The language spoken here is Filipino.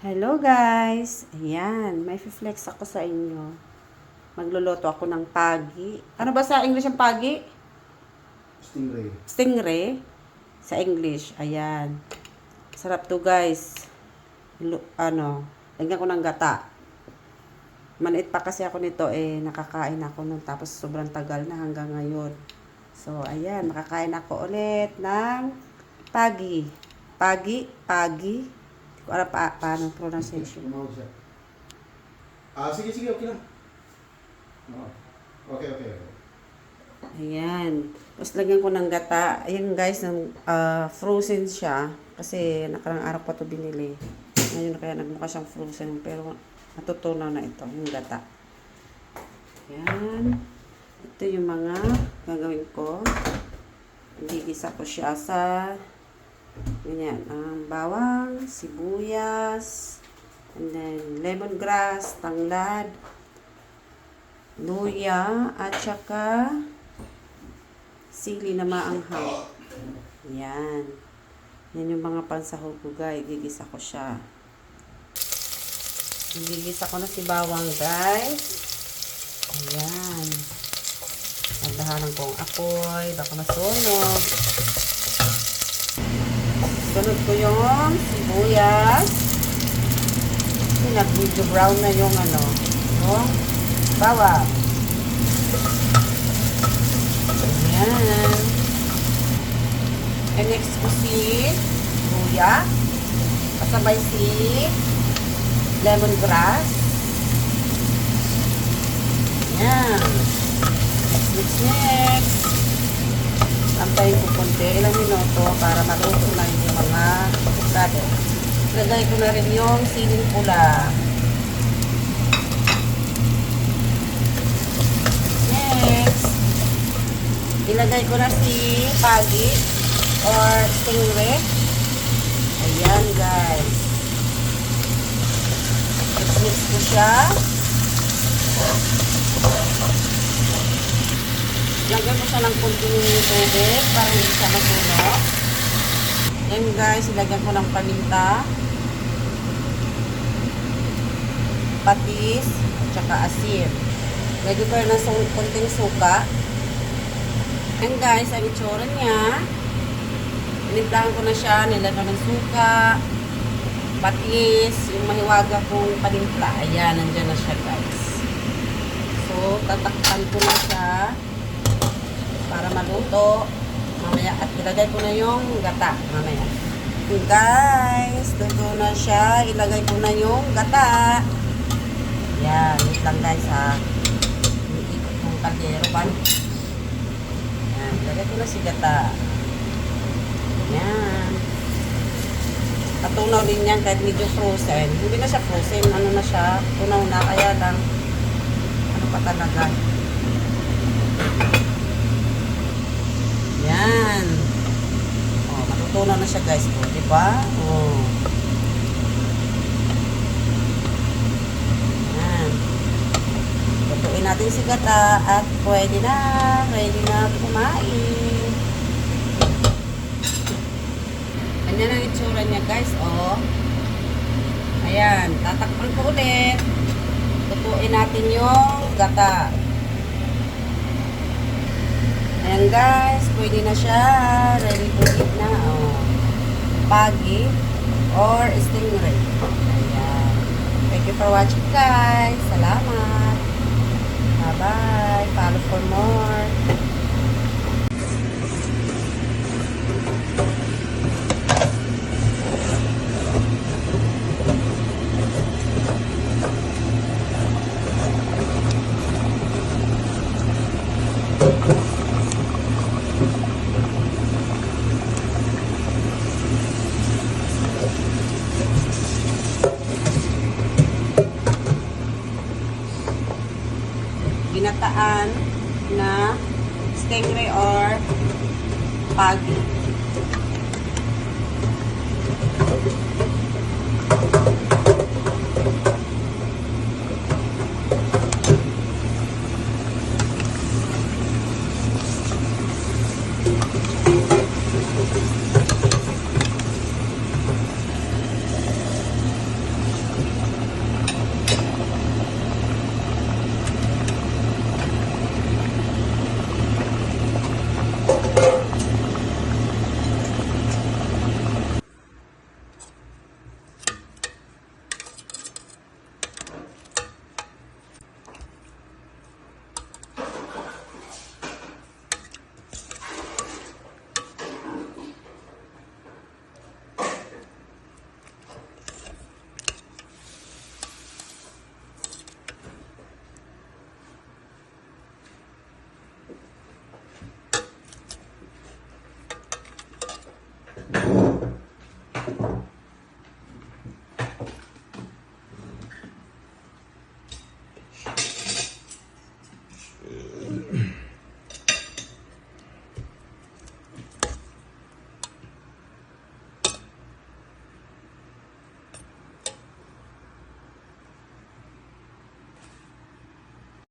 Hello guys! Ayan, may flex ako sa inyo. Magluluto ako ng pagi. Ano ba sa English ang pagi? Stingray. Stingray. Sa English. Ayan. Sarap to guys. Lagyan ko ng gata. Maliit pa kasi ako nito nakakain ako nun. Tapos sobrang tagal na hanggang ngayon. So, ayan. Makakain ako ulit ng pagi. Pagi. Kung alam paano pronunciation. Tumawag siya. Sige, okay lang. Oo. Okay. Ayan. Tapos lagyan ko ng gata. Ayan guys, frozen siya. Kasi nakarang araw pa ito binili. Ngayon kaya nagmukha siyang frozen. Pero natutunaw na ito, yung gata. Ayan. Ito yung mga gagawin ko. Gigisa ko siya sa ganyan. Bawang, sibuyas, and then lemongrass, tanglad, luya, at saka sili na maanghang. Yan. Yan yung mga pansahog ko guys. Gigisa ko siya. Gigisa ko na si bawang guys. Ayan. Tandahanan ko ang apoy. Baka masunog. Sunod ko yung sibuyas. Nag-video brown na yung yung bawang. Ayan. And next ko si luya. Kasabay si lemongrass. Ayan. Next. Antayin ko konti, ilang minuto para maluto na yung mga avocado. Lagay ko na rin yung siling pula. Next, ilagay ko na si pagi or stingray. Ayan guys. Mix ko siya. Lagyan ko siya ng kunting tubig para hindi siya masunog. Yan guys, ilagyan ko ng paminta, patis, at saka asin. Lagyan ko ng kunting suka. Yan guys, ang itsura niya. Tinimplahan ko na siya, nilagyan ng suka, patis, yung mahiwaga kong panimpla. Ayan, nandyan na siya guys. So, tatakpan ko na siya para maluto mamaya at ilagay ko na yung gata mamaya. Guys, luto na siya. Ilagay ko na yung gata. Yan, wait lang guys ha. Iikot yung kaldero ba? Yan, ilagay ko na si gata. Yan. Natunaw din yan kahit medyo frozen. Hindi na siya frozen. Ano na siya? Tunaw na. Kaya lang ano pa talaga. Yan. Oh, matutunan na siya guys. Oh, di ba? Oh. Yan. Lutuin natin si gata at pwede na kumain. Ganyan ang itsura niya guys. Oh. Ayan. Tatakpan ko ulit. Lutuin natin yung gata. Ayan guys, pwede na siya. Ready to eat na. Oh. Pagi or stingray. Ayan. Thank you for watching guys. Salamat. Bye-bye. Follow for more. Ginataan na stingray or pagi.